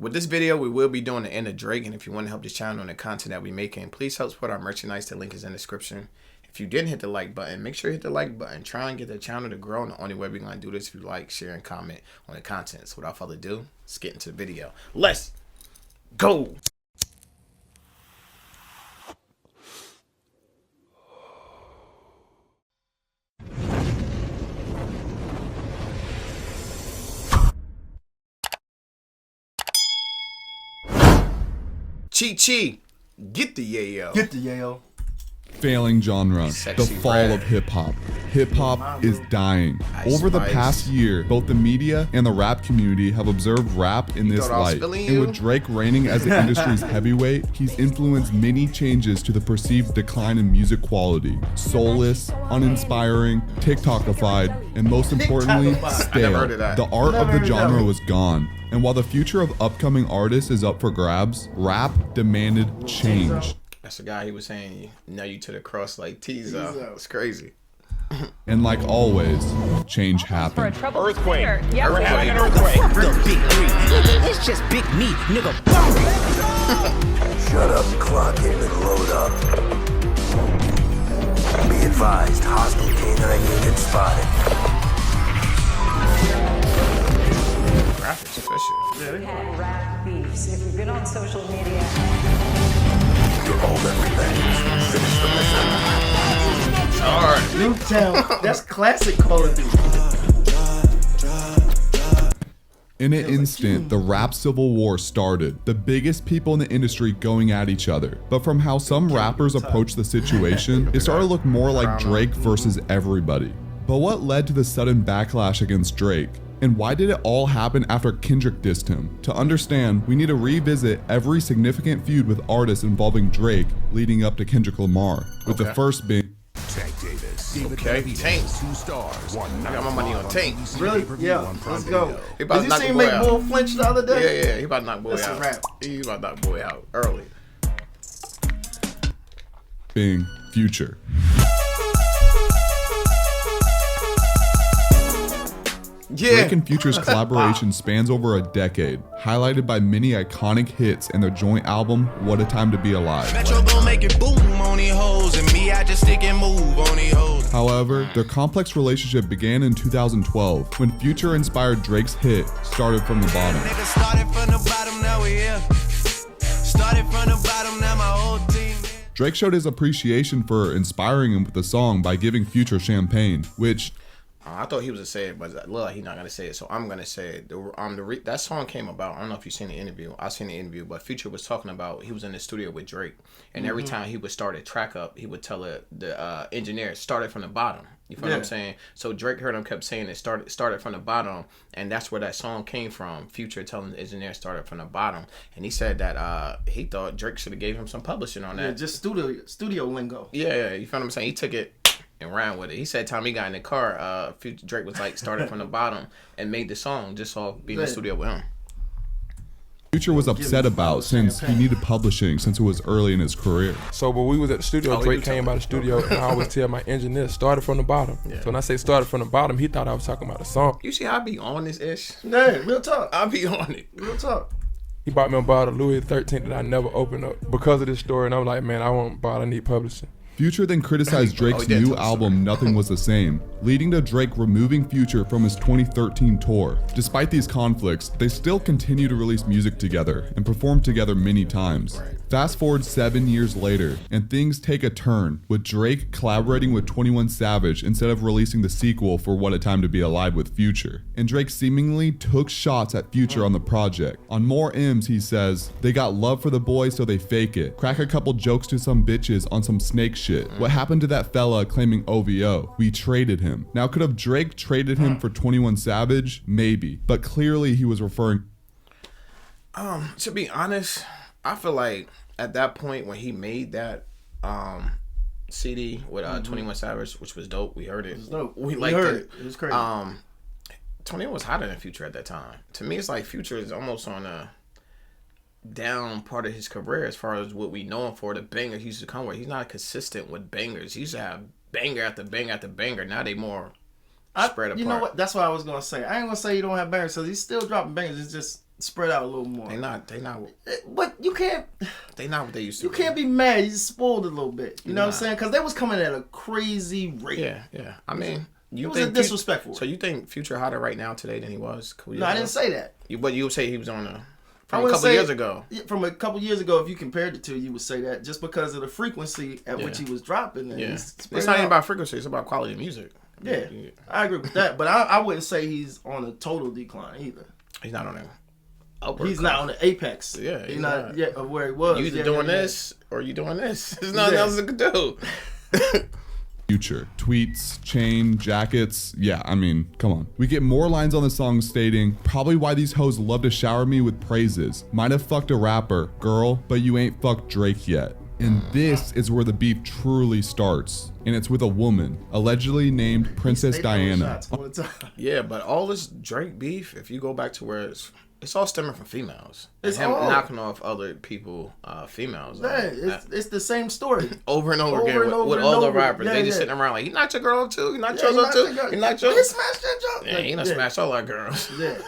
With this video, we will be doing the end of Drake, and if you want to help this channel and the content that we making, please help support our merchandise. The link is in the description. If you didn't hit the like button, make sure you hit the like button. Try and get the channel to grow, and the only way we're going to do this is if you like, share, and comment on the content. So without further ado, let's get into the video. Let's go! Chi, get the yayo. Get the yayo. Failing genre, Sexy the fall red. of hip-hop. Hip-hop is dying. Ice Over the Spice. past year, both the media and the rap community have observed rap in this thought I was light. feeling And you? with Drake reigning as the industry's heavyweight, he's influenced many changes to the perceived decline in music quality. Soulless, uninspiring, TikTokified, and most importantly, TikTokified. I never stale. heard of that. The art Never of the heard of genre that. was gone. And while the future of upcoming artists is up for grabs, rap demanded change. That's the guy he was saying, nail you to the cross like Tizo. Tizo. It's crazy. And like always, change For a happened. troubled Earthquake. player. Yeah, We're we're having an having earthquake. The big three. It's just big me, nigga. Shut up, clock it, and load up. Be advised, hostile canine unit spotted. Graphics official. Had rap beefs. If you've been on social media, You're all that remains. Finish the mission. Alright. Newtown. That's classic Call of Duty. In an instant, the rap civil war started, the biggest people in the industry going at each other. But from how some rappers approached the situation, it started to look more like Drake versus everybody. But what led to the sudden backlash against Drake? And why did it all happen after Kendrick dissed him? To understand, we need to revisit every significant feud with artists involving Drake leading up to Kendrick Lamar, with the Okay. first being Tank Davis. Okay, Tank. 2 stars. I got my money on Tank. Really? Yeah. Let's go. He about Did to you knock see the him boy make out. Bull flinch the other day? Yeah, he about to knock boy That's a out. rap. He about to knock boy out early. Future. Yeah. Drake and Future's collaboration spans over a decade, highlighted by many iconic hits and their joint album, What a Time to Be Alive. Metro gon' make it boom on these hoes, and me, I just stick and move on these hoes. However, their complex relationship began in 2012 when Future inspired Drake's hit, Started from the Bottom. Nigga started from the bottom, now we here. Started from the bottom, now my whole team here. Drake showed his appreciation for inspiring him with the song by giving Future champagne, which I thought he was gonna say it, but look, he's not gonna say it, so I'm gonna say it. That song came about. I don't know if you've seen the interview. I seen the interview, but Future was talking about he was in the studio with Drake, and every time he would start a track up, he would tell the engineer start it from the bottom. You feel what I'm saying? So Drake heard him kept saying it started from the bottom, and that's where that song came from. Future telling the engineer started from the bottom, and he said that he thought Drake should have gave him some publishing on that. Yeah, just studio lingo. Yeah, you feel what I'm saying? He took it and ran with it. He said time he got in the car, Drake was like started from the bottom and made the song just off being in the studio with him. Future was upset about since he needed publishing since it was early in his career. So when we was at the studio, he Drake was came by the studio, and I always tell my engineer, started from the bottom. Yeah. So when I say started from the bottom, he thought I was talking about a song. You see how I be on this ish? Yeah, real talk. I be on it. Real talk. He bought me a bottle of Louis XIII that I never opened up because of this story, and I'm like, man, I want a bottle, I need publishing. Future then criticized Drake's he did new tell the album Nothing Was the Same, leading to Drake removing Future from his 2013 tour. Despite these conflicts, they still continue to release music together and perform together many times. Fast forward 7 years later, and things take a turn, with Drake collaborating with 21 Savage instead of releasing the sequel for What a Time to Be Alive with Future. And Drake seemingly took shots at Future on the project. On More M's, he says, "They got love for the boy, so they fake it. Crack a couple jokes to some bitches on some snake shit. What happened to that fella claiming OVO? We traded him." Now, could have Drake traded him for 21 Savage? Maybe. But clearly he was referring. To be honest, I feel like at that point when he made that CD with 21 Savage, which was dope, we heard it. It was dope. We We liked heard it. it was crazy. 21 was hotter than Future at that time. To me, it's like Future is almost on a down part of his career as far as what we know him for, the bangers he used to come with. He's not consistent with bangers. He used to have banger after banger after banger. Now they more spread apart. You know what? That's what I was gonna say. I ain't gonna say you don't have bangers because he's still dropping bangers. It's just spread out a little more. They not. But you can't. They not what they used to. You can't be mad. You spoiled a little bit. You know what I'm saying? Because they was coming at a crazy rate. Yeah. I mean, it was disrespectful. So you think Future hotter right now today than he was? No, I didn't say that. But you would say he was on from a couple years ago. From a couple years ago, if you compared the two, you would say that just because of the frequency at which he was dropping. Yeah. It's not even about frequency. It's about quality of music. Yeah, I agree with that. But I wouldn't say he's on a total decline either. He's not on a... He's not on the apex. Yeah, he's not yet of where he was. You either doing this or you doing this. There's nothing else to do. Future. Tweets, chain, jackets. Yeah, I mean, come on. We get more lines on the song stating, probably why these hoes love to shower me with praises. Might have fucked a rapper, girl, but you ain't fucked Drake yet. And this is where the beef truly starts. And it's with a woman, allegedly named Princess Diana. Yeah, but all this Drake beef, if you go back to where it's all stemming from females. It's him all knocking off other people, females. It's the same story. Over and over again with all the rappers. They just sitting around like, you knocked your girl too? You knocked yours up too? You knocked yours? He smashed that joke. Yeah, he done smashed all our girls. Yeah.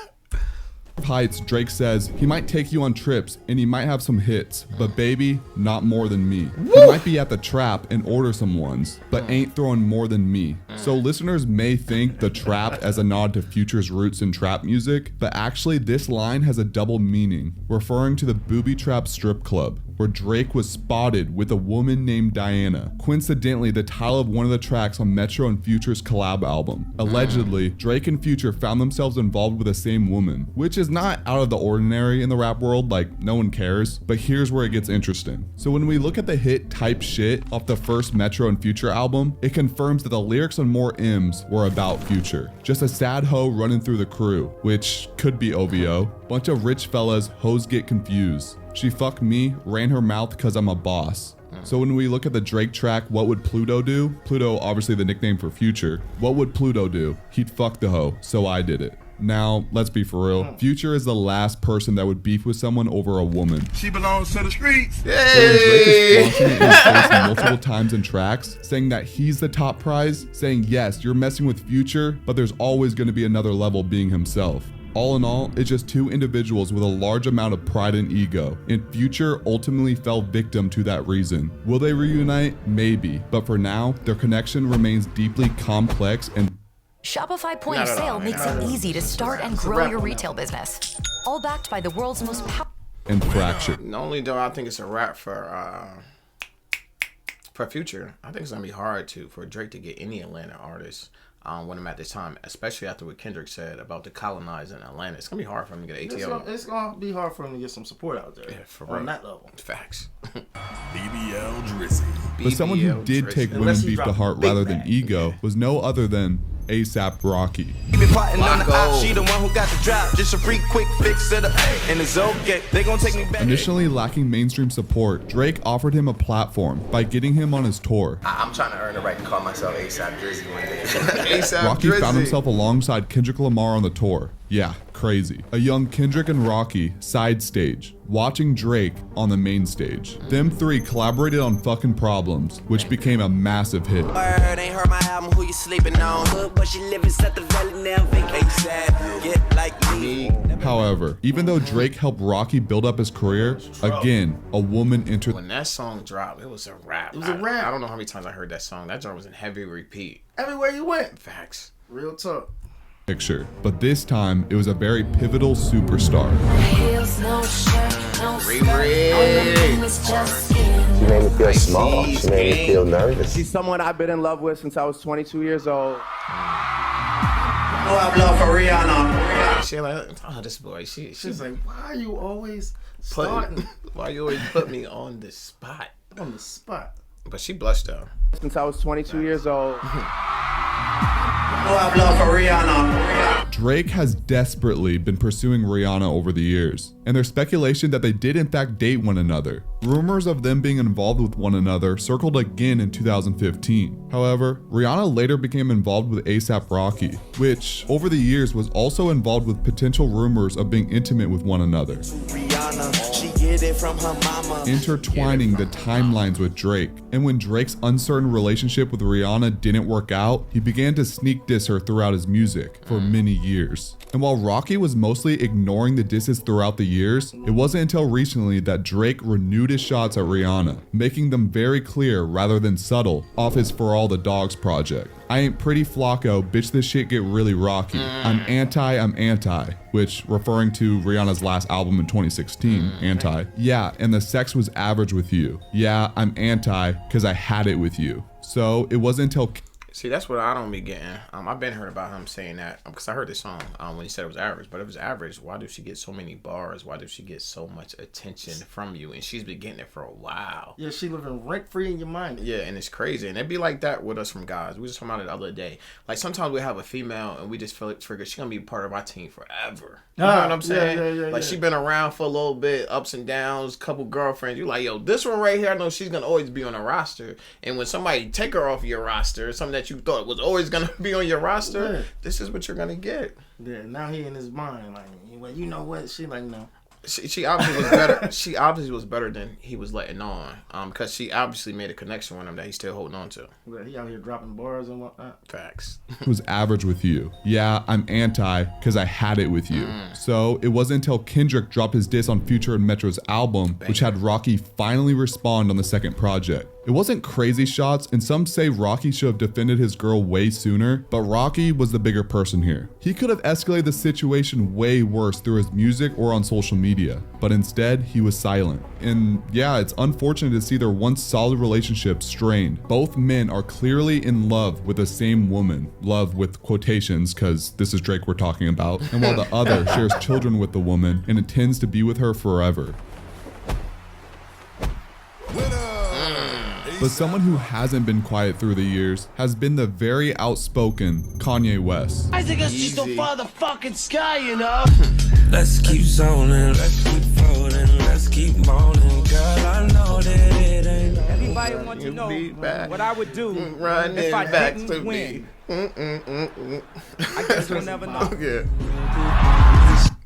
Heights, Drake says he might take you on trips and he might have some hits, but baby, not more than me. He might be at the trap and order some ones, but ain't throwing more than me. So listeners may think the trap as a nod to Future's roots in trap music, but actually this line has a double meaning, referring to the Booby Trap strip club, where Drake was spotted with a woman named Diana, coincidentally the title of one of the tracks on Metro and Future's collab album. Allegedly, Drake and Future found themselves involved with the same woman, which is not out of the ordinary in the rap world, like no one cares, but here's where it gets interesting. So when we look at the hit Type Shit off the first Metro and Future album, it confirms that the lyrics on More M's were about Future. Just a sad hoe running through the crew, which could be OVO. Bunch of rich fellas, hoes get confused. She fucked me, ran her mouth cause I'm a boss. So when we look at the Drake track, What Would Pluto Do? Pluto, obviously the nickname for Future. What would Pluto do? He'd fuck the hoe, so I did it. Now, let's be for real. Future is the last person that would beef with someone over a woman. She belongs to the streets. So when Drake is flaunting it in his face multiple times in tracks, saying that he's the top prize, saying yes, you're messing with Future, but there's always going to be another level being himself. All in all, it's just two individuals with a large amount of pride and ego, and Future ultimately fell victim to that reason. Will they reunite? Maybe, but for now, their connection remains deeply complex and Shopify Point of Sale makes it easy to start and grow your retail business. All backed by the world's most and fractured. Not only do I think it's a wrap for Future, I think it's gonna be hard for Drake to get any Atlanta artists with him at this time, especially after what Kendrick said about the colonizing Atlanta. It's gonna be hard for him to get ATL. It's gonna be hard for him to get some support out there. Yeah, for on that level. Facts. BBL Drizzy. But someone who did take women beef to heart rather than ego was no other than ASAP Rocky. She the one who got the drop, just a free quick fix it up, and it's okay. They gon' take me back. Initially lacking mainstream support, Drake offered him a platform by getting him on his tour. I'm trying to earn the right to call myself ASAP Drizzy one day. Rocky found himself alongside Kendrick Lamar on the tour. Yeah, crazy. A young Kendrick and Rocky side stage, watching Drake on the main stage. Them three collaborated on Fucking Problems, which became a massive hit. Word, ain't heard my album, who you sleeping on? But she living at the valley now, vacation. Get like me. However, even though Drake helped Rocky build up his career, again, a woman entered. When that song dropped, it was a rap. It was a rap. I don't know how many times I heard that song. That song was in heavy repeat. Everywhere you went. Facts. Real talk. Picture, but this time it was a very pivotal superstar. She made me feel small. She made me feel nervous. She's someone I've been in love with since I was 22 years old. Oh, I love for Rihanna. She like, oh, this boy. She's like, why are you always why you always put me on the spot? On the spot. But she blushed though. Since I was 22 years old. Oh, I love for Rihanna. Drake has desperately been pursuing Rihanna over the years. and there's speculation that they did in fact date one another. Rumors of them being involved with one another circled again in 2015. However, Rihanna later became involved with A$AP Rocky, which over the years was also involved with potential rumors of being intimate with one another, intertwining the timelines with Drake. And when Drake's uncertain relationship with Rihanna didn't work out, he began to sneak diss her throughout his music for many years. And while Rocky was mostly ignoring the disses throughout the years, it wasn't until recently that Drake renewed his shots at Rihanna, making them very clear rather than subtle off his For All the Dogs project. I ain't pretty Flacco, bitch this shit get really rocky. I'm anti, which referring to Rihanna's last album in 2016, Anti. Yeah, and the sex was average with you. Yeah, I'm anti, cause I had it with you. So it wasn't until... See, that's what I don't be getting. I've been heard about him saying that because I heard this song when he said it was average. But if it's average, why does she get so many bars? Why does she get so much attention from you? And she's been getting it for a while. Yeah, she living rent free in your mind. Yeah, and it's crazy. And it'd be like that with us from guys. We was talking about it the other day. Like sometimes we have a female and we just figure she's gonna be part of our team forever. You know what I'm saying? Yeah, like she been around for a little bit, ups and downs, couple girlfriends. You like, yo, this one right here, I know she's gonna always be on a roster. And when somebody take her off your roster, something that you thought was always gonna be on your roster, this is what you're gonna get. Yeah, now he in his mind like, well, you know what? She like, no. She obviously was better. She obviously was better than he was letting on. Because she obviously made a connection with him that he's still holding on to. Well, he out here dropping bars and whatnot. Facts. was average with you. Yeah, I'm anti, cause I had it with you. So it wasn't until Kendrick dropped his diss on Future and Metro's album, which had Rocky finally respond on the second project. It wasn't crazy shots, and some say Rocky should have defended his girl way sooner, but Rocky was the bigger person here. He could have escalated the situation way worse through his music or on social media, but instead he was silent. And yeah, it's unfortunate to see their once solid relationship strained. Both men are clearly in love with the same woman, love with quotations because this is Drake we're talking about, and while the other shares children with the woman and intends to be with her forever. But someone who hasn't been quiet through the years has been the very outspoken Kanye West. I think it's just a motherfucking sky, you know? Let's keep zoning, let's keep folding, let's keep moaning. Girl, I know that it ain't. Everybody wants to know what I would do if I didn't win. I guess we'll never know. Okay.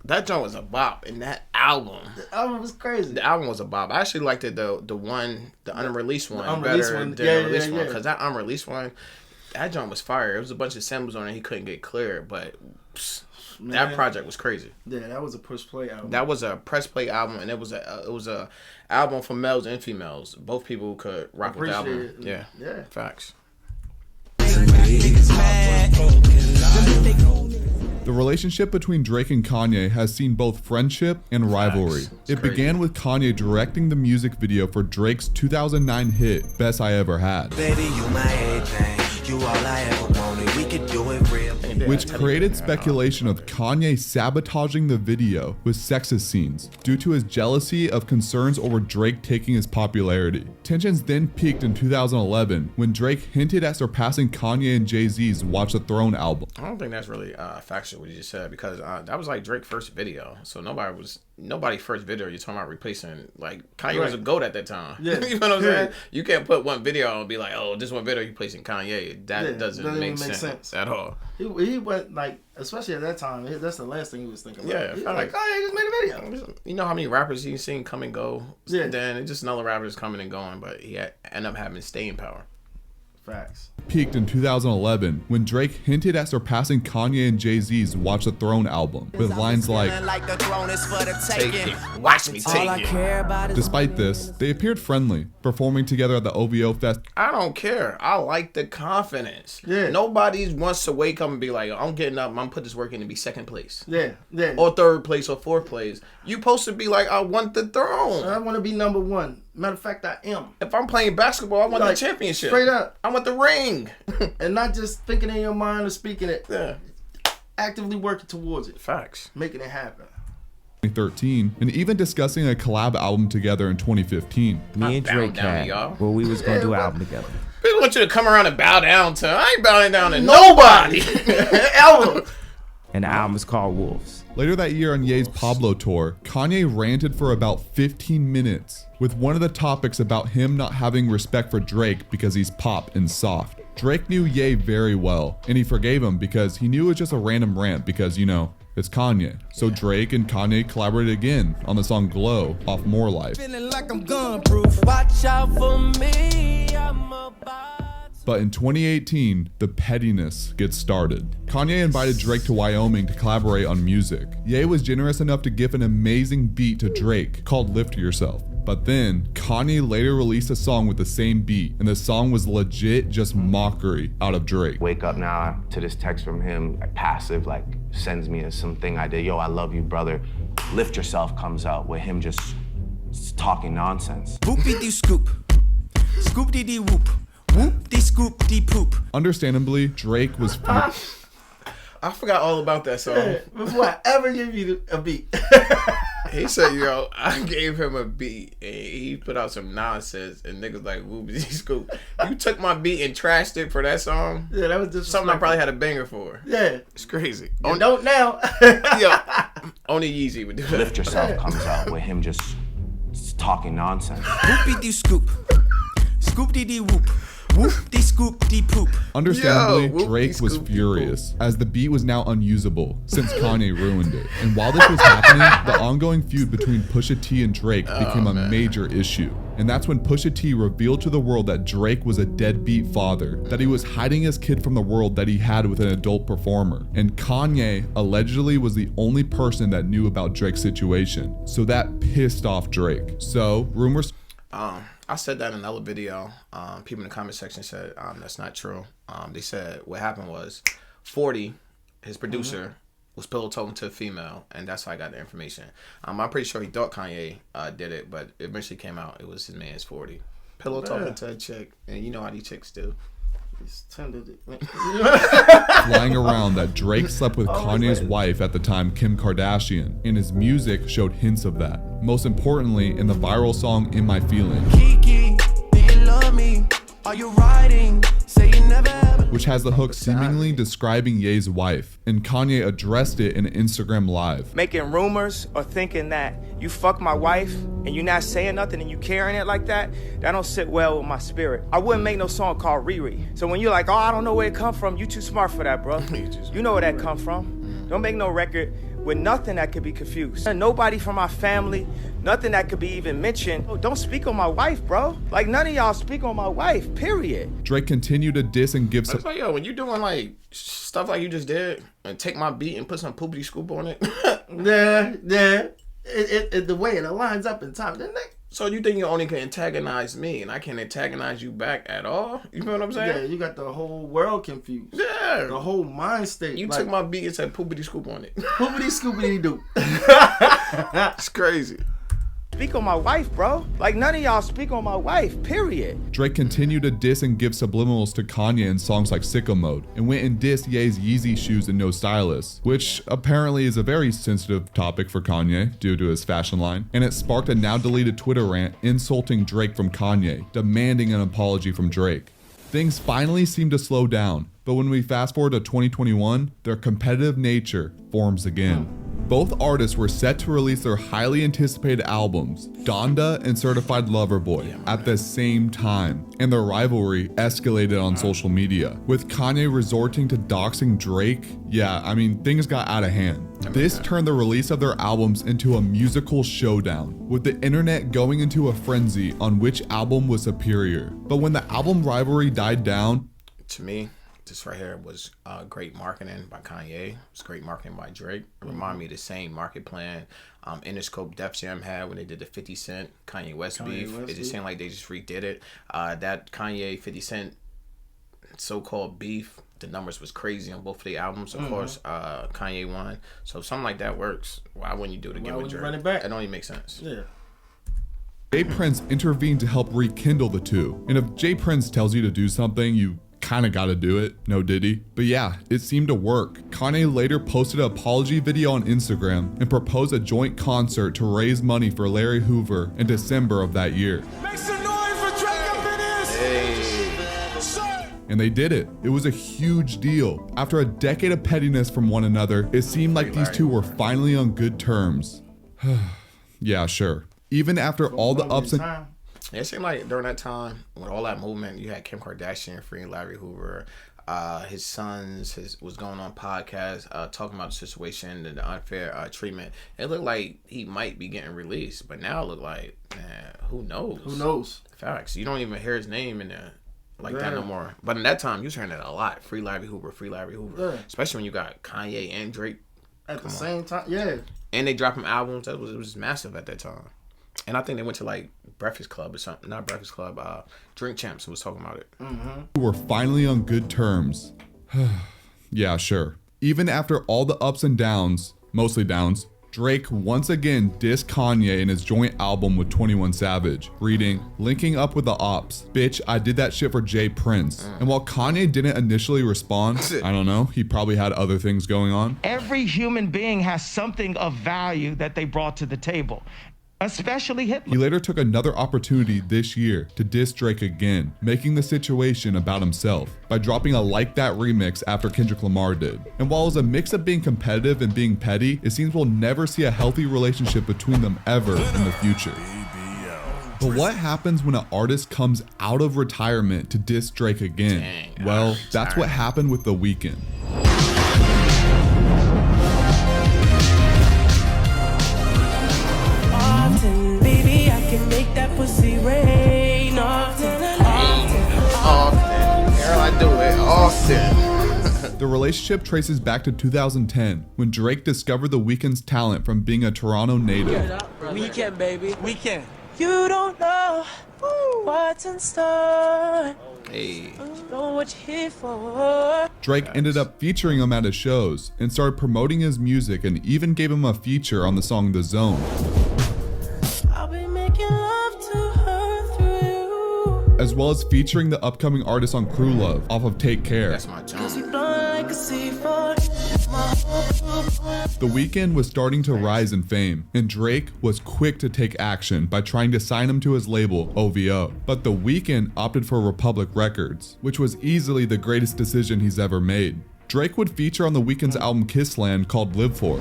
That joint was a bop, and that album. The album was crazy. The album was a bop. I actually liked it the unreleased one better than the released one, because that unreleased one, that joint was fire. It was a bunch of samples on it he couldn't get clear, but that project was crazy. Yeah, that was a push play album. That was a press play album, and it was a album for males and females. Both people could rock with the album. Yeah, facts. The relationship between Drake and Kanye has seen both friendship and rivalry. It began with Kanye directing the music video for Drake's 2009 hit, Best I Ever Had. Baby, you my everything. You all I ever wanted. We could do it real. Which created speculation of Kanye sabotaging the video with sexist scenes due to his jealousy of concerns over Drake taking his popularity. Tensions then peaked in 2011 when Drake hinted at surpassing Kanye and Jay-Z's Watch the Throne album. I don't think that's really factual what you just said, because that was like Drake's first video. So nobody's first video you're talking about replacing. Like Kanye was a GOAT at that time. Yeah. You know what I'm saying? You can't put one video and be like, oh, this one video you placing Kanye. That doesn't make sense at all. He went like, especially at that time, that's the last thing he was thinking about. Yeah, he was like, Kanye just made a video. You know how many rappers you've seen come and go? Yeah. Then it's just another rappers coming and going, but he ended up having staying power. Facts. Peaked in 2011 when Drake hinted at surpassing Kanye and Jay-Z's Watch the Throne album with lines like, "Take it, watch me take it." Despite this, they appeared friendly, performing together at the OVO Fest. I don't care. I like the confidence. Yeah. Nobody wants to wake up and be like, I'm getting up, I'm gonna put this work in to be second place. Yeah. Or third place or fourth place. You supposed to be like, I want the throne. I want to be number one. Matter of fact, I am. If I'm playing basketball, I want the championship. Straight up. I want the ring. And not just thinking in your mind or speaking it. Yeah. Actively working towards it. Facts. Making it happen. 2013, and even discussing a collab album together in 2015. Me and Drake had, well, we was gonna do an album together. People want you to come around and bow down to. I ain't bowing down to nobody. Ever. and the album is called Wolves. Later that year on Ye's Pablo tour, Kanye ranted for about 15 minutes with one of the topics about him not having respect for Drake because he's pop and soft. Drake knew Ye very well, and he forgave him because he knew it was just a random rant because, you know, it's Kanye. So Drake and Kanye collaborated again on the song Glow off More Life. Feeling like I'm gun-proof. Watch out for me. But in 2018, the pettiness gets started. Kanye invited Drake to Wyoming to collaborate on music. Ye was generous enough to give an amazing beat to Drake called Lift Yourself. But then, Kanye later released a song with the same beat, and the song was legit just mockery out of Drake. Wake up now to this text from him, like passive, like sends me something I did. Yo, I love you, brother. Lift Yourself comes out with him just talking nonsense. Boop-dee-dee-scoop. Scoop-dee-dee-whoop. Whoop-dee-scoop-dee-poop. Understandably, Drake was I forgot all about that song. Yeah, before I ever give you a beat. He said, yo, I gave him a beat and he put out some nonsense and niggas like, whoopsie scoop. You took my beat and trashed it for that song? Yeah, that was just something I probably had a banger for. Yeah. It's crazy. You don't now. Yo, only Yeezy would do that. Lift Yourself comes out with him just talking nonsense. Whoop-dee-dee-scoop. Scoop-dee-dee-whoop. Whoop-dee-scoop-dee-poop. Understandably, Drake was furious as the beat was now unusable since Kanye ruined it. And while this was happening, the ongoing feud between Pusha T and Drake became a major issue. And that's when Pusha T revealed to the world that Drake was a deadbeat father, that he was hiding his kid from the world that he had with an adult performer. And Kanye allegedly was the only person that knew about Drake's situation. So that pissed off Drake. So rumors... I said that in another video. People in the comment section said that's not true. They said what happened was 40, his producer, was pillow talking to a female, and that's how I got the information. I'm pretty sure he thought Kanye did it, but it eventually came out it was his man's 40. Pillow talking to a chick, and you know how these chicks do. Flying around that Drake slept with Kanye's wife at the time, Kim Kardashian, and his music showed hints of that. Most importantly, in the viral song In My Feelings, Kiki, do you love me? Are you riding? Say you never ever. which has the hook seemingly describing Ye's wife, and Kanye addressed it in an Instagram live. Making rumors or thinking that you fuck my wife and you're not saying nothing and you carrying it like that don't sit well with my spirit. I wouldn't make no song called Riri. So when you're like, oh, I don't know where it come from, you too smart for that, bro. You know where that come from. Don't make no record with nothing that could be confused. And nobody from my family, nothing that could be even mentioned. Oh, don't speak on my wife, bro. Like, none of y'all speak on my wife, period. Drake continued to diss and give It's like, yo, when you doing like stuff like you just did and take my beat and put some poopity scoop on it. Yeah. The way it aligns up in time, didn't it? So you think you only can antagonize me and I can't antagonize you back at all? You know what I'm saying? Yeah, you got the whole world confused. Yeah. The whole mind state. You took my beat and said poopity scoop on it. Poopity scoopity doo. It's crazy. Speak on my wife, bro. Like, none of y'all speak on my wife, period. Drake continued to diss and give subliminals to Kanye in songs like Sicko Mode, and went and dissed Ye's Yeezy shoes and No Stylist, which apparently is a very sensitive topic for Kanye due to his fashion line, and it sparked a now deleted Twitter rant insulting Drake from Kanye, demanding an apology from Drake. Things finally seem to slow down, but when we fast forward to 2021, their competitive nature forms again. Both artists were set to release their highly anticipated albums, Donda and Certified Lover Boy, at the same time, and their rivalry escalated on social media, with Kanye resorting to doxing Drake. Yeah, I mean, things got out of hand. This turned the release of their albums into a musical showdown, with the internet going into a frenzy on which album was superior. But when the album rivalry died down, to me, this right here was great marketing by Kanye. It was great marketing by Drake. It reminded me of the same market plan Interscope Def Jam had when they did the 50 Cent Kanye West beef. It just seemed like they just redid it. That Kanye 50 Cent so-called beef, the numbers was crazy on both of the albums. Of course, Kanye won. So if something like that works, why wouldn't you do it again with Drake? Run it back? It don't even make sense. Yeah. Jay Prince intervened to help rekindle the two. And if Jay Prince tells you to do something, you kind of gotta do it, no diddy. But yeah, it seemed to work. Kanye later posted an apology video on Instagram and proposed a joint concert to raise money for Larry Hoover in December of that year. Make some noise for Drake up in this. And they did it. It was a huge deal. After a decade of pettiness from one another, it seemed like these two were finally on good terms. Yeah, sure. Even after all the ups and... It seemed like during that time, with all that movement, you had Kim Kardashian freeing Larry Hoover. His sons was going on podcasts talking about the situation and the unfair treatment. It looked like he might be getting released, but now it looked like, man, who knows? Who knows? Facts. You don't even hear his name in there like that no more. But in that time, you was hearing that a lot. Free Larry Hoover, free Larry Hoover. Yeah. Especially when you got Kanye and Drake at the same time. Yeah. And they dropping albums. It was massive at that time. And I think they went to like Breakfast Club or something. Not Breakfast Club. Drink Champs was talking about it. We were finally on good terms. Yeah, sure. Even after all the ups and downs, mostly downs, Drake once again dissed Kanye in his joint album with 21 Savage, reading, "Linking up with the ops. Bitch, I did that shit for Jay Prince." And while Kanye didn't initially respond, I don't know, he probably had other things going on. Every human being has something of value that they brought to the table. Especially Hitler. He later took another opportunity this year to diss Drake again, making the situation about himself by dropping a Like That remix after Kendrick Lamar did. And while it was a mix of being competitive and being petty, it seems we'll never see a healthy relationship between them ever in the future. But what happens when an artist comes out of retirement to diss Drake again? Well, that's what happened with The Weeknd. Baby, I can make that pussy rain often. Girl, I do it often. The relationship traces back to 2010 when Drake discovered The Weeknd's talent from being a Toronto native. Weeknd, baby. Weeknd. You don't know what's in store. Hey. Know what you're here for. Drake ended up featuring him at his shows and started promoting his music and even gave him a feature on the song The Zone. As well as featuring the upcoming artist on Crew Love off of Take Care. That's my jam. The Weeknd was starting to rise in fame, and Drake was quick to take action by trying to sign him to his label, OVO. But The Weeknd opted for Republic Records, which was easily the greatest decision he's ever made. Drake would feature on The Weeknd's album Kissland called Live For.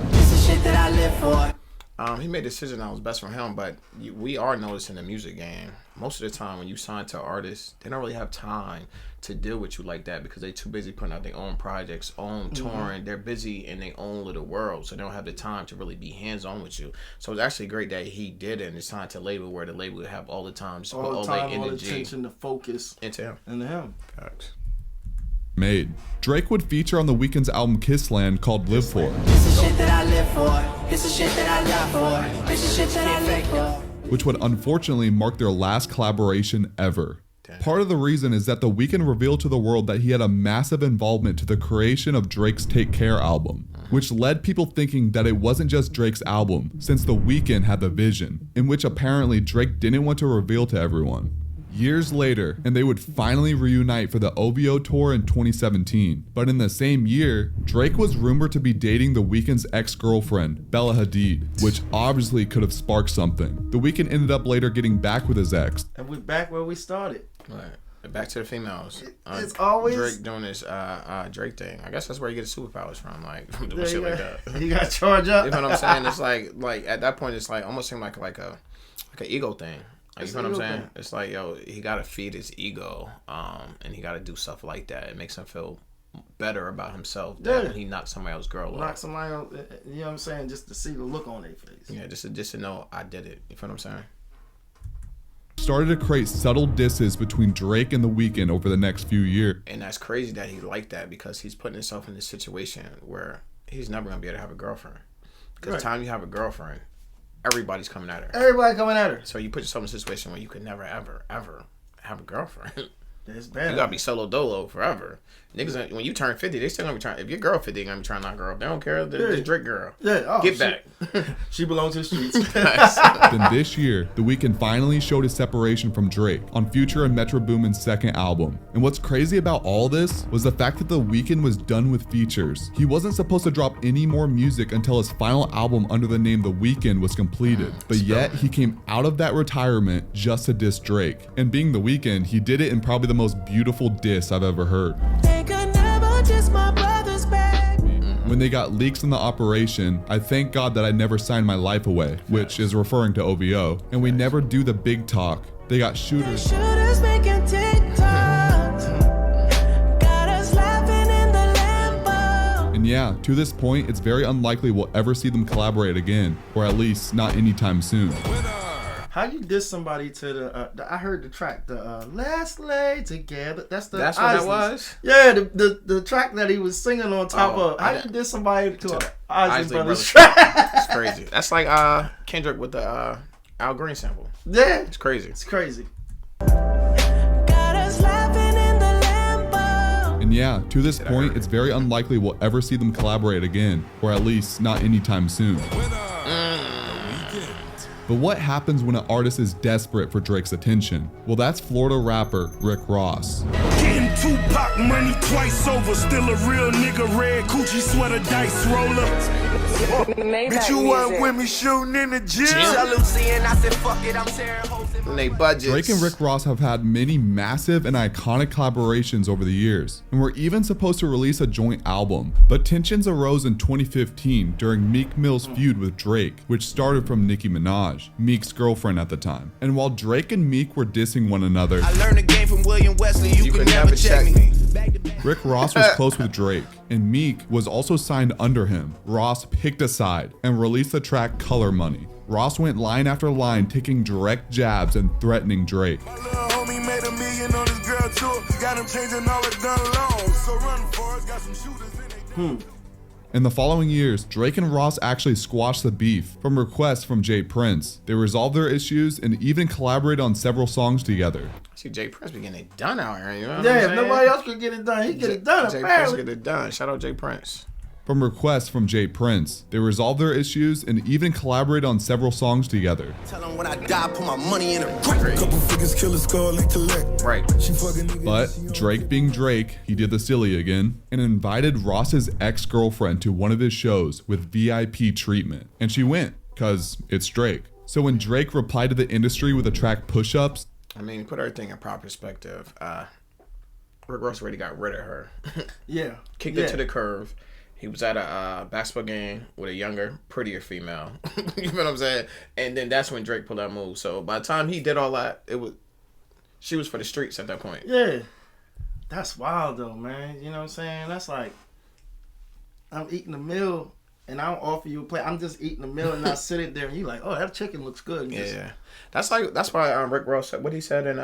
He made a decision that was best for him, but we are noticing the music game. Most of the time when you sign to artists, they don't really have time to deal with you like that because they're too busy putting out their own projects, own touring. They're busy in their own little world, so they don't have the time to really be hands-on with you. So it's actually great that he did it and signed to label where the label would have all the time, just put all their energy, all the attention, the focus into him. Facts. Made. Drake would feature on The Weeknd's album Kissland called Live For. Which would unfortunately mark their last collaboration ever. Part of the reason is that The Weeknd revealed to the world that he had a massive involvement to the creation of Drake's Take Care album, which led people thinking that it wasn't just Drake's album, since The Weeknd had the vision, in which apparently Drake didn't want to reveal to everyone. Years later, and they would finally reunite for the OVO tour in 2017. But in the same year, Drake was rumored to be dating The Weeknd's ex-girlfriend, Bella Hadid, which obviously could have sparked something. The Weeknd ended up later getting back with his ex. And we're back where we started. Right. Back to the females. It's always Drake doing this Drake thing. I guess that's where you get his superpowers from, like doing shit like that. You got charged up. You know what I'm saying? It's like at that point, it's like almost seemed like an ego thing. Like, you know what I'm saying? Thing. It's like, yo, he gotta feed his ego, and he gotta do stuff like that. It makes him feel better about himself when he knocks somebody else's girl off. Knock somebody else, you know what I'm saying? Just to see the look on their face. Yeah, just to know I did it. You feel what I'm saying? Started to create subtle disses between Drake and The Weeknd over the next few years. And that's crazy that he liked that because he's putting himself in this situation where he's never gonna be able to have a girlfriend. Because the time you have a girlfriend, everybody's coming at her. Everybody coming at her. So you put yourself in a situation where you could never, ever, ever have a girlfriend. That's bad. You gotta be solo dolo forever. Niggas, when you turn 50, they still gonna be trying. If your girl 50, they gonna be trying to knock her up. They don't care. The Drake girl. Yeah. Oh, get back. She belongs to the streets. Then this year, The Weeknd finally showed his separation from Drake on Future and Metro Boomin's second album. And what's crazy about all this was the fact that The Weeknd was done with features. He wasn't supposed to drop any more music until his final album under the name The Weeknd was completed. But yet, he came out of that retirement just to diss Drake. And being The Weeknd, he did it in probably the most beautiful diss I've ever heard. They could never diss my brother's back. When they got leaks in the operation, I thank God that I never signed my life away, which is referring to OVO, and we never do the big talk. They got shooters. Shooters making TikToks. Got us laughing in the Lambo. And yeah, to this point, it's very unlikely we'll ever see them collaborate again, or at least not anytime soon. How you diss somebody to the I heard the track, the Let's Lay Together. That's what that was? Yeah, the track that he was singing on top of. How you diss somebody to an Isley Brothers track? It's crazy. That's like Kendrick with the Al Green sample. Yeah. It's crazy. It's crazy. Got us laughing in the Lambo. And yeah, to this point, it's very unlikely we'll ever see them collaborate again, or at least not anytime soon. But what happens when an artist is desperate for Drake's attention? Well, that's Florida rapper Rick Ross. Getting Tupac money twice over, still a real nigga, red Gucci sweater, dice roller. Bitch, you weren't with me shooting in the gym. Drake and Rick Ross have had many massive and iconic collaborations over the years, and were even supposed to release a joint album. But tensions arose in 2015 during Meek Mill's feud with Drake, which started from Nicki Minaj, Meek's girlfriend at the time. And while Drake and Meek were dissing one another, I learned the game from William Wesley, you could never check me. Rick Ross was close with Drake, and Meek was also signed under him. Ross picked a side and released the track Color Money. Ross went line after line, taking direct jabs and threatening Drake. My little homie made $1 million on his girl tour. Got him changing all the gun loans. So run for it, got some shooters in it. In the following years, Drake and Ross actually squashed the beef from requests from Jay Prince. They resolved their issues and even collaborated on several songs together. See, Jay Prince be getting it done out here, you know what Yeah, I'm if saying? nobody else could get it done, he get it done, Jay apparently. Prince get it done. Shout out Jay Prince. From requests from Jay Prince, they resolved their issues and even collaborated on several songs together. Tell him when I die, put my money in a grave. Couple figures, kill a skull and collect. Right. She fucking niggas. But Drake being Drake, he did the silly again and invited Ross's ex-girlfriend to one of his shows with VIP treatment. And she went, cause it's Drake. So when Drake replied to the industry with the track Push-Ups, I mean, put everything in proper perspective. Rick Ross already got rid of her. Yeah. Kicked it to the curve. He was at a basketball game with a younger, prettier female. You know what I'm saying? And then that's when Drake pulled that move. So by the time he did all that, she was for the streets at that point. Yeah. That's wild though, man. You know what I'm saying? That's like, I'm eating a meal and I don't offer you a plate. I'm just eating a meal and not sitting there and you like, oh, that chicken looks good. Yeah. That's why Rick Ross said what he said in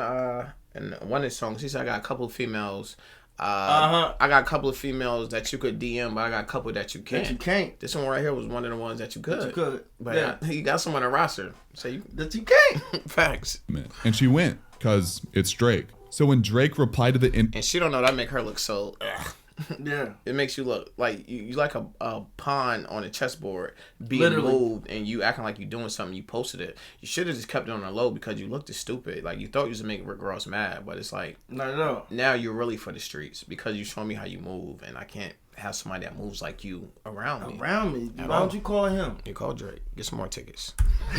one of his songs. He said, I got a couple of females. I got a couple of females that you could DM, but I got a couple that you can't. That you can't. This one right here was one of the ones that you could. That you could. But yeah. You got someone on a roster. So that you can't. Facts. and she went, cause it's Drake. So when Drake replied to the and she don't know that make her look so yeah. It makes you look like you like a pawn on a chessboard being Literally. moved and you acting like you're doing something. You posted it. You should have just kept it on the low because you looked stupid. Like you thought you was gonna make Rick Ross mad, but it's like not at all. Now you're really for the streets because you show me how you move, and I can't have somebody that moves like you around me. Why don't you call him? You call Drake. Get some more tickets.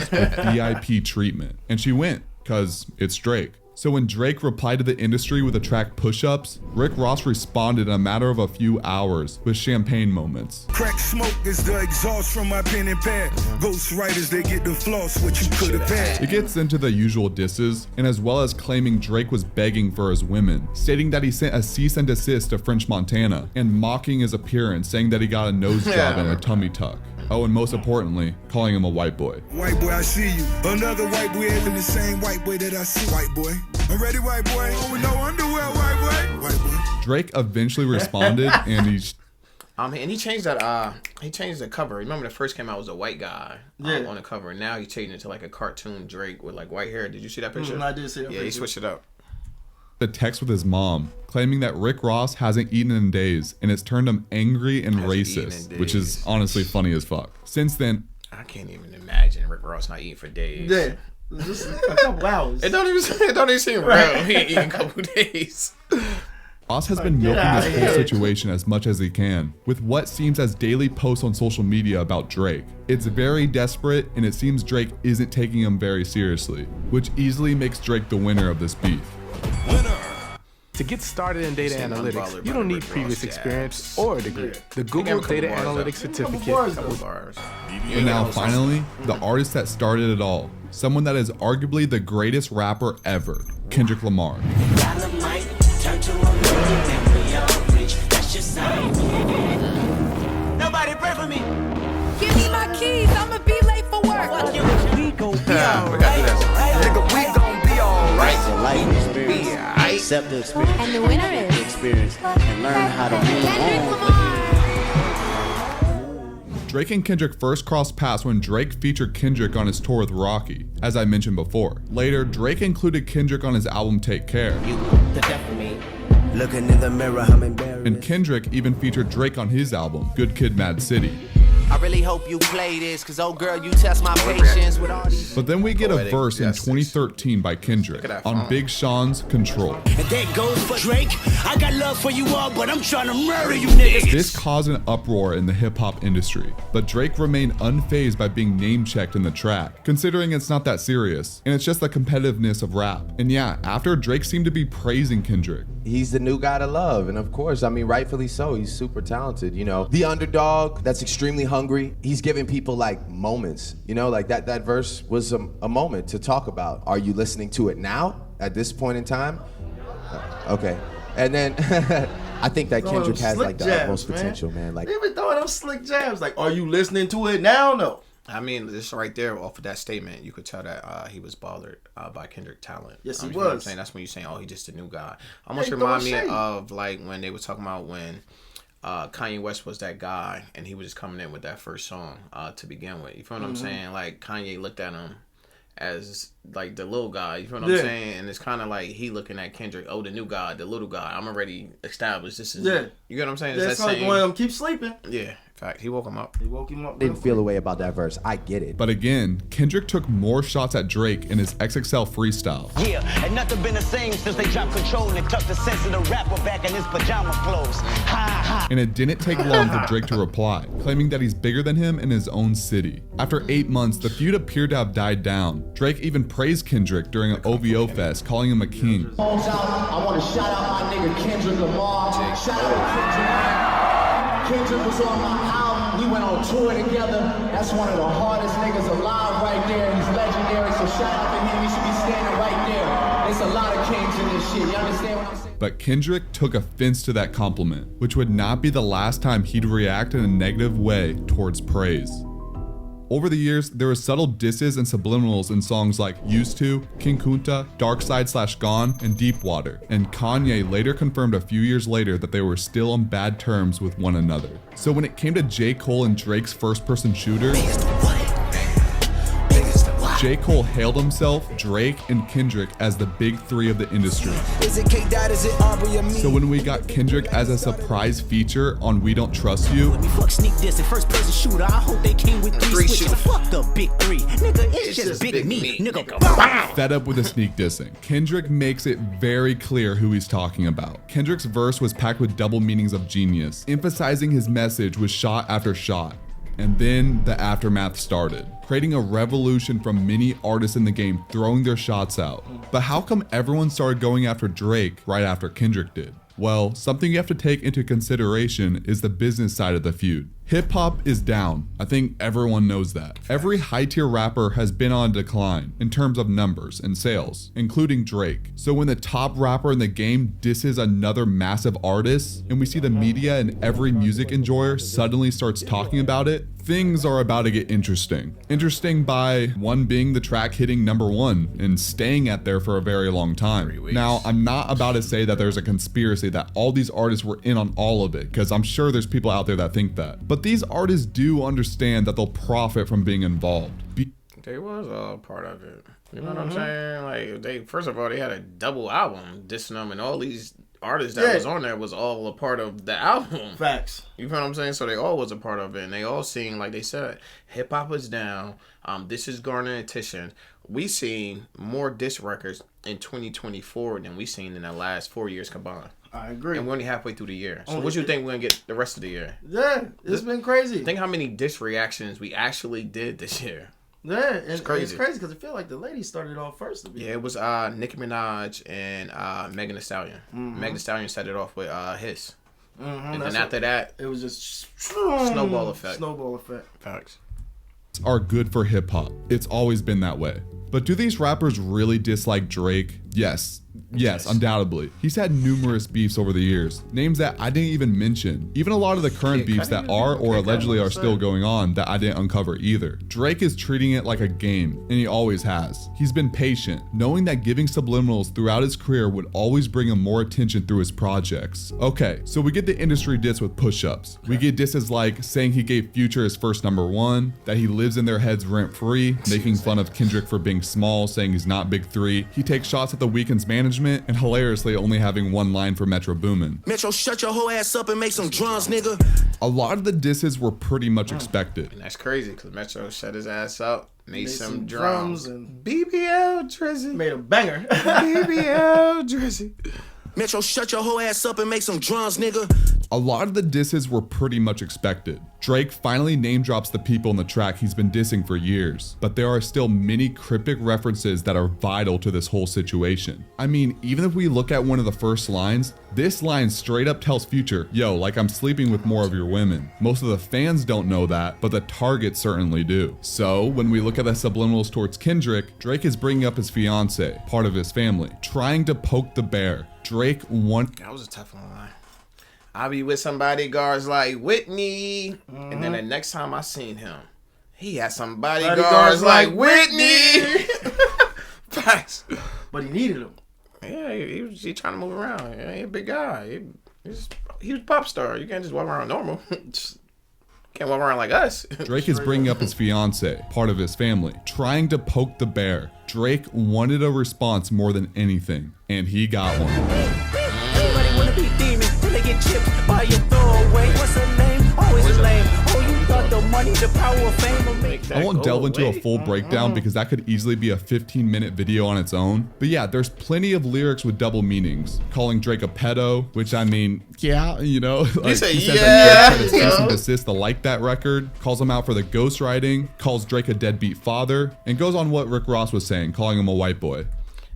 VIP treatment. And she went, cause it's Drake. So when Drake replied to the industry with the track Push-Ups, Rick Ross responded in a matter of a few hours with champagne moments. Crack smoke is the exhaust from my pen and pad. Ghost writers, they get the floss, what you could have had. It gets into the usual disses, and as well as claiming Drake was begging for his women, stating that he sent a cease and desist to French Montana, and mocking his appearance, saying that he got a nose job and a tummy tuck. Oh, and most importantly, calling him a white boy. White boy, I see you. Another white boy having the same white boy that I see. White boy. I'm ready, white boy. Oh, with no underwear, white boy. White boy. Drake eventually responded, and he changed that. He changed the cover. Remember, the first came out was a white guy on the cover. Now he changed it to like a cartoon Drake with like white hair. Did you see that picture? I did see that picture. Yeah, he switched it up. The text with his mom, claiming that Rick Ross hasn't eaten in days, and it's turned him angry and racist, which is honestly funny as fuck. Since then, I can't even imagine Rick Ross not eating for days. Yeah. Just a couple hours. It don't even seem real. He ain't eating a couple days. Ross has been milking this whole situation as much as he can, with what seems as daily posts on social media about Drake. It's very desperate, and it seems Drake isn't taking him very seriously, which easily makes Drake the winner of this beef. To get started in data analytics, you don't need previous experience or a degree. The Google Data Analytics Certificate. And now finally, the artist that started it all. Someone that is arguably the greatest rapper ever, Kendrick Lamar. Nobody pray for me. Give me my keys, I'ma be late for work. We gon' be alright. Nigga, we gon' be alright. It's a life experience. Accept the experience. And the winner is the experience and learn how to move on. Drake and Kendrick first crossed paths when Drake featured Kendrick on his tour with Rocky, as I mentioned before. Later, Drake included Kendrick on his album Take Care. Looking in the mirror, I'm embarrassed. And Kendrick even featured Drake on his album, Good Kid, Mad City. I really hope you play this, cause oh girl, you test my patience with all these. But then we get a verse in 2013 by Kendrick on Big Sean's Control. And that goes for Drake. I got love for you all, but I'm trying to murder you niggas. This caused an uproar in the hip-hop industry, but Drake remained unfazed by being name-checked in the track, considering it's not that serious, and it's just the competitiveness of rap. And yeah, after Drake seemed to be praising Kendrick. He's the new guy to love, and of course, I mean, rightfully so. He's super talented, you know. The underdog that's extremely hungry. He's giving people like moments, you know, like that verse was a moment to talk about. Are you listening to it now at this point in time? Okay. And then I think that Kendrick has like the utmost potential, man. Like, they been throwing them slick jabs. Like, are you listening to it now? No. I mean, this right there, off of that statement, you could tell that he was bothered by Kendrick talent. Yes, he was. was. You know what I'm saying? That's when you're saying, oh, he's just a new guy. Almost remind me of like when they were talking about when Kanye West was that guy and he was just coming in with that first song to begin with. You feel what I'm saying? Like Kanye looked at him as like the little guy. You feel what I'm saying? And it's kind of like he looking at Kendrick, oh, the new guy, the little guy. I'm already established. This is you get what I'm saying? It's like one of them keep sleeping. Yeah. In fact, he woke him up. He woke him up. Didn't feel a way about that verse. I get it. But again, Kendrick took more shots at Drake in his XXL freestyle. Yeah, and nothing been the same since they dropped Control and tucked the sensitive rapper back in his pajama clothes. Ha ha. And it didn't take long for Drake to reply, claiming that he's bigger than him in his own city. After 8 months, the feud appeared to have died down. Drake even praised Kendrick during an OVO fest, calling him a king. I want to shout out my nigga Kendrick Lamar. Shout out Kendrick. Kendrick was on my album. We went on tour together. That's one of the hardest niggas alive right there. He's legendary, so shout out to him. He should be standing right there. There's a lot of kings in this shit. You understand what I'm saying? But Kendrick took offense to that compliment, which would not be the last time he'd react in a negative way towards praise. Over the years, there were subtle disses and subliminals in songs like Used To, King Kunta, Dark Side/Gone, and Deep Water. And Kanye later confirmed a few years later that they were still on bad terms with one another. So when it came to J. Cole and Drake's first-person shooter, J. Cole hailed himself, Drake, and Kendrick as the big three of the industry. Is it K-Dot, is it Aubrey or me? So when we got Kendrick as a surprise feature on We Don't Trust You, fuck sneak this and first person shooter. I hope they came with three switches. Fuck the big three. Nigga, it's just big me. Nigga. Fed up with the sneak dissing, Kendrick makes it very clear who he's talking about. Kendrick's verse was packed with double meanings of genius, emphasizing his message with shot after shot. And then the aftermath started, creating a revolution from many artists in the game throwing their shots out. But how come everyone started going after Drake right after Kendrick did? Well, something you have to take into consideration is the business side of the feud. Hip hop is down. I think everyone knows that. Every high tier rapper has been on decline in terms of numbers and sales, including Drake. So when the top rapper in the game disses another massive artist, and we see the media and every music enjoyer suddenly starts talking about it, things are about to get interesting. Interesting by one being the track hitting #1 and staying at there for a very long time. Now, I'm not about to say that there's a conspiracy that all these artists were in on all of it, because I'm sure there's people out there that think that. But these artists do understand that they'll profit from being involved. They was a part of it. You know what I'm saying? Like, they first of all, they had a double album dissing them, and all these artists that was on there was all a part of the album. Facts. You know what I'm saying? So they all was a part of it, and they all seen, like they said, hip hop is down. This is garnering attention. We seen more diss records in 2024 than we seen in the last 4 years combined. I agree. And we're only halfway through the year. So what do you think we're going to get the rest of the year? Yeah, it's been crazy. Think how many diss reactions we actually did this year. Yeah, it's crazy. It's crazy because I feel like the lady started off first. Yeah, it was Nicki Minaj and Megan Thee Stallion. Megan Thee Stallion started off with Hiss. And then after that, it was just snowball effect. Snowball effect. Facts. Are good for hip hop. It's always been that way. But do these rappers really dislike Drake? Yes, undoubtedly. He's had numerous beefs over the years, names that I didn't even mention. Even a lot of the current beefs that are or allegedly are still going on that I didn't uncover either. Drake is treating it like a game, and he always has. He's been patient, knowing that giving subliminals throughout his career would always bring him more attention through his projects. Okay, so we get the industry diss with push-ups. We get disses like saying he gave Future his first #1, that he lives in their heads rent-free, making fun of Kendrick for being small, saying he's not big three. He takes shots at the Weeknd's management, and hilariously only having one line for Metro Boomin. Metro, shut your whole ass up and make some drums, nigga. A lot of the disses were pretty much expected. And that's crazy because Metro shut his ass up, made some drums, and BBL Drizzy made a banger. BBL Drizzy. Metro, shut your whole ass up and make some drums, nigga. A lot of the disses were pretty much expected. Drake finally name drops the people in the track he's been dissing for years, but there are still many cryptic references that are vital to this whole situation. I mean, even if we look at one of the first lines, this line straight up tells Future, yo, like I'm sleeping with more of your women. Most of the fans don't know that, but the targets certainly do. So when we look at the subliminals towards Kendrick, Drake is bringing up his fiance, part of his family, trying to poke the bear. Drake That was a tough one. I be with some bodyguards like Whitney, and then the next time I seen him, he had some bodyguards like Whitney. Facts. But he needed them. Yeah, he trying to move around. Yeah, he a big guy. He was a pop star. You can't just walk around normal. Can't walk around like us. Drake is bringing up his fiance, part of his family, trying to poke the bear. Drake wanted a response more than anything, and he got one. Everybody wanna be demon, till they get chipped by your throwaway. What's her name? Always a lame. Oh, you thought the money, the power of fame will make I won't delve into a full breakdown because that could easily be a 15-minute video on its own. But yeah, there's plenty of lyrics with double meanings. Calling Drake a pedo, which I mean, yeah, you know. Like, he says that Drake cease and desist to like that record, calls him out for the ghostwriting, calls Drake a deadbeat father, and goes on what Rick Ross was saying, calling him a white boy.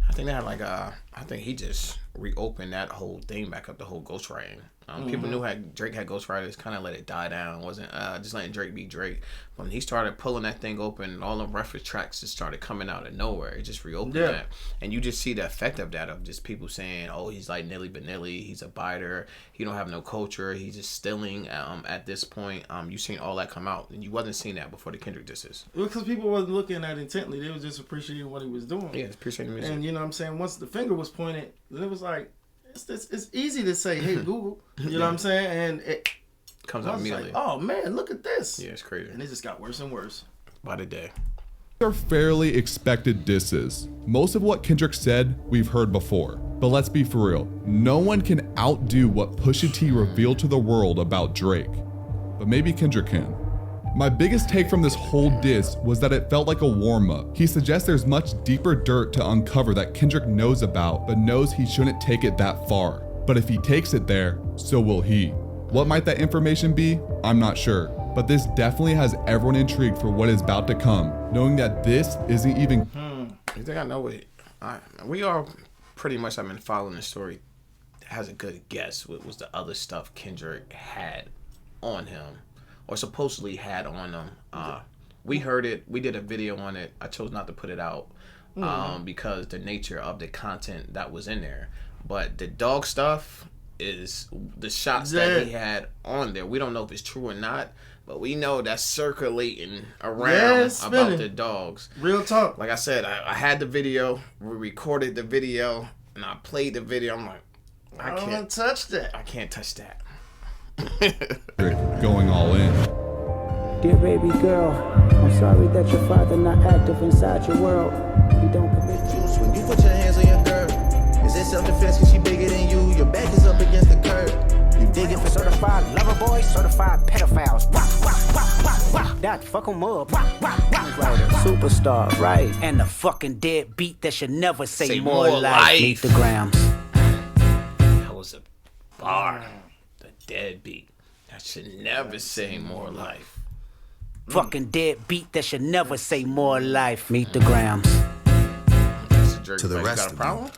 I think they had like I think he just reopened that whole thing back up, the whole ghostwriting. People knew Drake had ghostwriters, kind of let it die down. Wasn't just letting Drake be Drake. When he started pulling that thing open, all the reference tracks just started coming out of nowhere. It just reopened that. And you just see the effect of that, of just people saying, oh, he's like Nilly Vanilli, he's a biter, he don't have no culture, he's just stealing at this point. You seen all that come out, and you wasn't seeing that before the Kendrick disses. Because people wasn't looking at it intently, they was just appreciating what he was doing. Yeah, appreciating music. And you know what I'm saying, once the finger was pointed, then it was like, it's easy to say, hey, Google. You know what I'm saying? And it comes out immediately. Like, oh, man, look at this. Yeah, it's crazy. And it just got worse and worse. By the day. They're fairly expected disses. Most of what Kendrick said, we've heard before. But let's be for real. No one can outdo what Pusha T revealed to the world about Drake. But maybe Kendrick can. My biggest take from this whole diss was that it felt like a warm-up. He suggests there's much deeper dirt to uncover that Kendrick knows about, but knows he shouldn't take it that far. But if he takes it there, so will he. What might that information be? I'm not sure. But this definitely has everyone intrigued for what is about to come, knowing that this isn't even... You think I know what... we all pretty much have been following the story. Has a good guess what was the other stuff Kendrick had on him. Or supposedly had on them. We heard it. We did a video on it. I chose not to put it out because the nature of the content that was in there. But the dog stuff is the shots that he had on there. We don't know if it's true or not, but we know that's circulating around about the dogs. Real talk. Like I said, I had the video. We recorded the video, and I played the video. I'm like, I can't touch that. I can't touch that. Going all in. Dear baby girl, I'm sorry that your father not active inside your world. He don't commit juice when you put your hands on your girl. Is it self-defense cause she bigger than you? Your back is up against the curb. You dig it for certified lover boys, certified pedophiles. That fuck 'em up. Superstar, right? And the fucking dead beat that should never say more life. Meet the grams. That was a bar. Deadbeat. That should never say more life. Fucking dead beat that should never say more life. Meet the Grams. To the rest of you,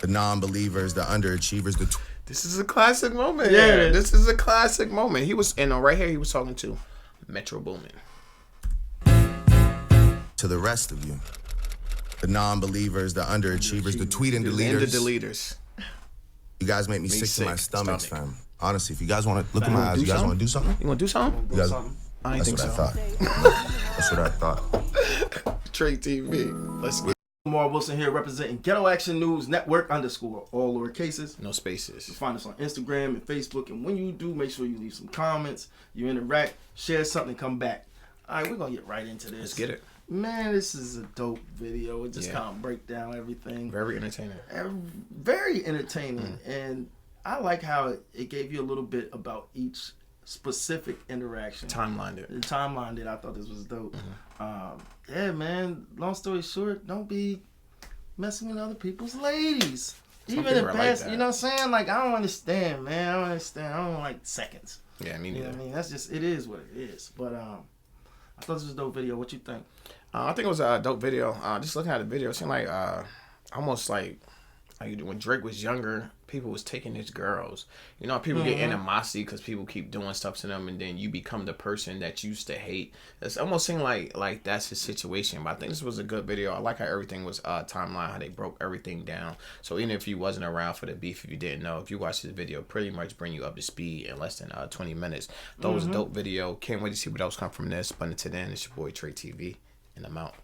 the non-believers, the underachievers, This is a classic moment. Yeah. This is a classic moment. He was, and right here he was talking to Metro Boomin. To the rest of you, the non-believers, the underachievers, the tweet and deleters. And the deleters. You guys make me sick to my stomach, fam. Honestly, if you guys want to look in my eyes, you guys want to do something? You want to do something? You guys, I ain't think so. That's what I thought. Drake TV. Let's get Lamar Wilson here representing Ghetto Action News Network _ all lower cases. No spaces. You find us on Instagram and Facebook, and when you do, make sure you leave some comments, you interact, share something, come back. All right, we're going to get right into this. Let's get it. Man, this is a dope video. It just kind of break down everything. Very entertaining. Very entertaining. And I like how it gave you a little bit about each specific interaction. Timelined it. The timeline did. I thought this was dope. Yeah, man. Long story short, don't be messing with other people's ladies. Some Even in people are past, like that. you know what I'm saying? Like, I don't understand, man. I don't understand. I don't like seconds. Yeah, me neither. You know what I mean? That's just, it is what it is. But I thought this was a dope video. What you think? I think it was a dope video. Just looking at the video, it seemed like almost like when Drake was younger, people was taking his girls. You know, people get animosity because people keep doing stuff to them, and then you become the person that you used to hate. It's almost seemed like that's his situation. But I think this was a good video. I like how everything was timeline, how they broke everything down. So even if you wasn't around for the beef, if you didn't know, if you watch this video, pretty much bring you up to speed in less than 20 minutes. That was a dope video. Can't wait to see what else come from this. But until then, it's your boy Trey TV, and I'm out.